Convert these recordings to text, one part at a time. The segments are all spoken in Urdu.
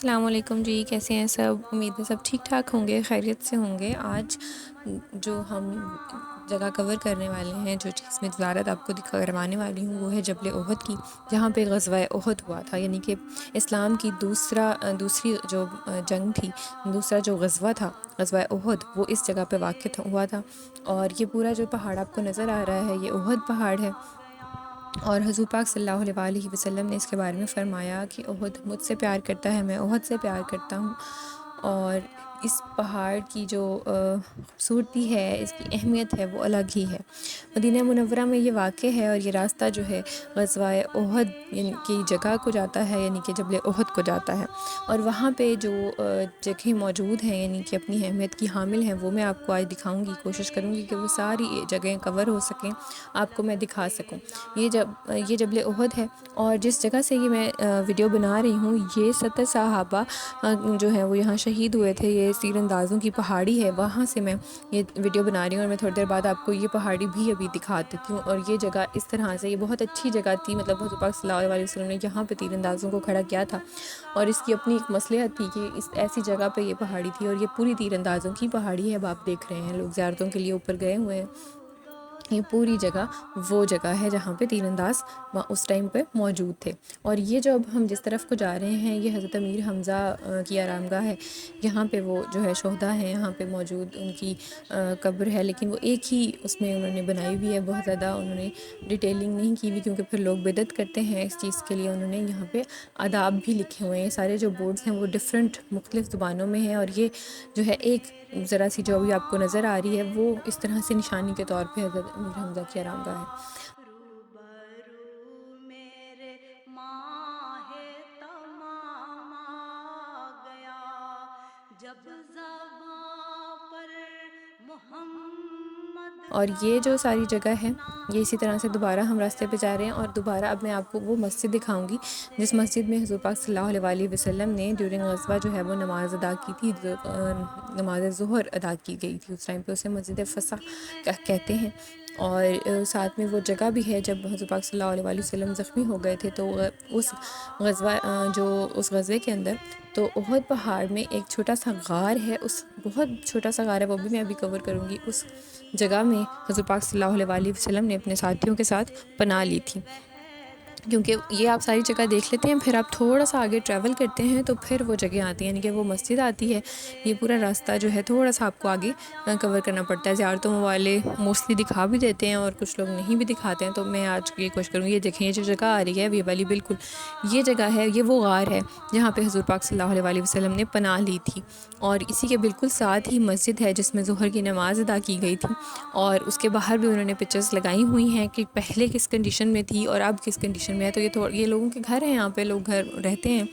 السلام علیکم جی، کیسے ہیں سب؟ امید ہے سب ٹھیک ٹھاک ہوں گے، خیریت سے ہوں گے۔ آج جو ہم جگہ کور کرنے والے ہیں، جو چیز میں زیارت آپ کو کروانے والی ہوں، وہ ہے جبل احد کی، جہاں پہ غزوہ احد ہوا تھا، یعنی کہ اسلام کی دوسری جو جنگ تھی، دوسرا جو غزوہ تھا، غزوہ احد، وہ اس جگہ پہ واقع ہوا تھا۔ اور یہ پورا جو پہاڑ آپ کو نظر آ رہا ہے، یہ احد پہاڑ ہے۔ اور حضور پاک صلی اللہ علیہ وسلم نے اس کے بارے میں فرمایا کہ احد مجھ سے پیار کرتا ہے، میں احد سے پیار کرتا ہوں۔ اور اس پہاڑ کی جو خوبصورتی ہے، اس کی اہمیت ہے، وہ الگ ہی ہے۔ مدینہ منورہ میں یہ واقع ہے، اور یہ راستہ جو ہے غزوہ احد یعنی کی جگہ کو جاتا ہے، یعنی کہ جبل احد کو جاتا ہے۔ اور وہاں پہ جو جگہیں موجود ہیں، یعنی کہ اپنی اہمیت کی حامل ہیں، وہ میں آپ کو آج دکھاؤں گی، کوشش کروں گی کہ وہ ساری جگہیں کور ہو سکیں، آپ کو میں دکھا سکوں۔ یہ جبل احد ہے، اور جس جگہ سے یہ میں ویڈیو بنا رہی ہوں، یہ 70 صحابہ جو ہیں وہ یہاں شہید ہوئے تھے۔ یہ تیر اندازوں کی پہاڑی ہے، وہاں سے میں یہ ویڈیو بنا رہی ہوں، اور میں تھوڑی دیر بعد آپ کو یہ پہاڑی بھی ابھی دکھا دیتی ہوں۔ اور یہ جگہ اس طرح سے، یہ بہت اچھی جگہ تھی، مطلب حضور پاک صلی اللہ علیہ وسلم نے یہاں پہ تیر اندازوں کو کھڑا کیا تھا، اور اس کی اپنی ایک مصلحت تھی کہ اس ایسی جگہ پہ یہ پہاڑی تھی، اور یہ پوری تیر اندازوں کی پہاڑی ہے۔ اب آپ دیکھ رہے ہیں، لوگ زیارتوں کے لیے اوپر گئے ہوئے ہیں۔ یہ پوری جگہ وہ جگہ ہے جہاں پہ تیر انداز اس ٹائم پہ موجود تھے۔ اور یہ جو اب ہم جس طرف کو جا رہے ہیں، یہ حضرت امیر حمزہ کی آرام گاہ ہے۔ یہاں پہ وہ جو ہے شہداء ہیں، یہاں پہ موجود ان کی قبر ہے، لیکن وہ ایک ہی اس میں انہوں نے بنائی ہوئی ہے، بہت زیادہ انہوں نے ڈیٹیلنگ نہیں کی ہوئی، کیونکہ پھر لوگ بدعت کرتے ہیں اس چیز کے لیے۔ انہوں نے یہاں پہ آداب بھی لکھے ہوئے ہیں، سارے جو بورڈز ہیں وہ ڈفرینٹ مختلف زبانوں میں ہیں، اور یہ جو ہے ایک ذرا سی جو بھی آپ کو نظر آ رہی ہے، وہ اس طرح سے نشانی کے طور پہ حضرت امیر حمزہ کی آرام گاہ ہے۔ روبرو میرے ماہ تمام آ گیا، جب زباں پر محمد اور کا یہ جو ساری جگہ ہے، یہ اسی طرح سے دوبارہ ہم نام راستے پہ جا رہے ہیں، اور دوبارہ اب میں آپ کو وہ مسجد دکھاؤں گی جس مسجد میں حضور پاک صلی اللہ علیہ وسلم نے ڈیورنگ غزوہ جو ہے وہ نماز ادا کی تھی، نماز ظہر ادا کی گئی تھی۔ اس ٹائم پہ اسے مسجد فسح کہتے ہیں۔ اور ساتھ میں وہ جگہ بھی ہے جب حضور پاک صلی اللہ علیہ وسلم زخمی ہو گئے تھے، تو اس غزوے کے اندر تو احد پہاڑ میں ایک چھوٹا سا غار ہے، اس بہت چھوٹا سا غار ہے، وہ بھی میں ابھی کور کروں گی۔ اس جگہ میں حضور پاک صلی اللہ علیہ وسلم نے اپنے ساتھیوں کے ساتھ پناہ لی تھی۔ کیونکہ یہ آپ ساری جگہ دیکھ لیتے ہیں، پھر آپ تھوڑا سا آگے ٹریول کرتے ہیں تو پھر وہ جگہ آتی ہیں، یعنی کہ وہ مسجد آتی ہے۔ یہ پورا راستہ جو ہے تھوڑا سا آپ کو آگے کور کرنا پڑتا ہے۔ زیارتوں والے موسٹلی دکھا بھی دیتے ہیں، اور کچھ لوگ نہیں بھی دکھاتے ہیں، تو میں آج یہ کوشش کروں گی۔ یہ دیکھیں، یہ جو جگہ آ رہی ہے یہ والی، بالکل یہ جگہ ہے، یہ وہ غار ہے جہاں پہ حضور پاک صلی اللہ علیہ وسلم نے پناہ لی تھی۔ اور اسی کے بالکل ساتھ ہی مسجد ہے جس میں ظہر کی نماز ادا کی گئی تھی، اور اس کے باہر بھی انہوں نے پکچرز لگائی ہوئی ہیں کہ پہلے کس کنڈیشن میں تھی اور اب کس کنڈیشن میں ہے۔ تو یہ لوگوں کے گھر ہیں، یہاں پہ لوگ گھر رہتے ہیں۔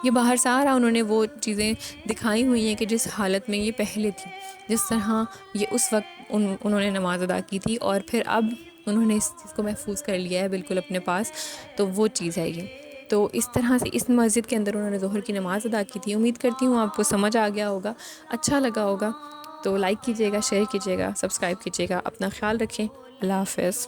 یہ باہر سارا انہوں نے وہ چیزیں دکھائی ہوئی ہیں کہ جس حالت میں یہ پہلے تھی، جس طرح یہ اس وقت انہوں نے نماز ادا کی تھی، اور پھر اب انہوں نے اس چیز کو محفوظ کر لیا ہے بالکل اپنے پاس۔ تو وہ چیز ہے یہ۔ تو اس طرح سے اس مسجد کے اندر انہوں نے ظہر کی نماز ادا کی تھی۔ امید کرتی ہوں آپ کو سمجھ آ گیا ہوگا، اچھا لگا ہوگا۔ تو لائک کیجیے گا، شیئر کیجیے گا، سبسکرائب کیجیے گا۔ اپنا خیال رکھیں۔ اللہ حافظ۔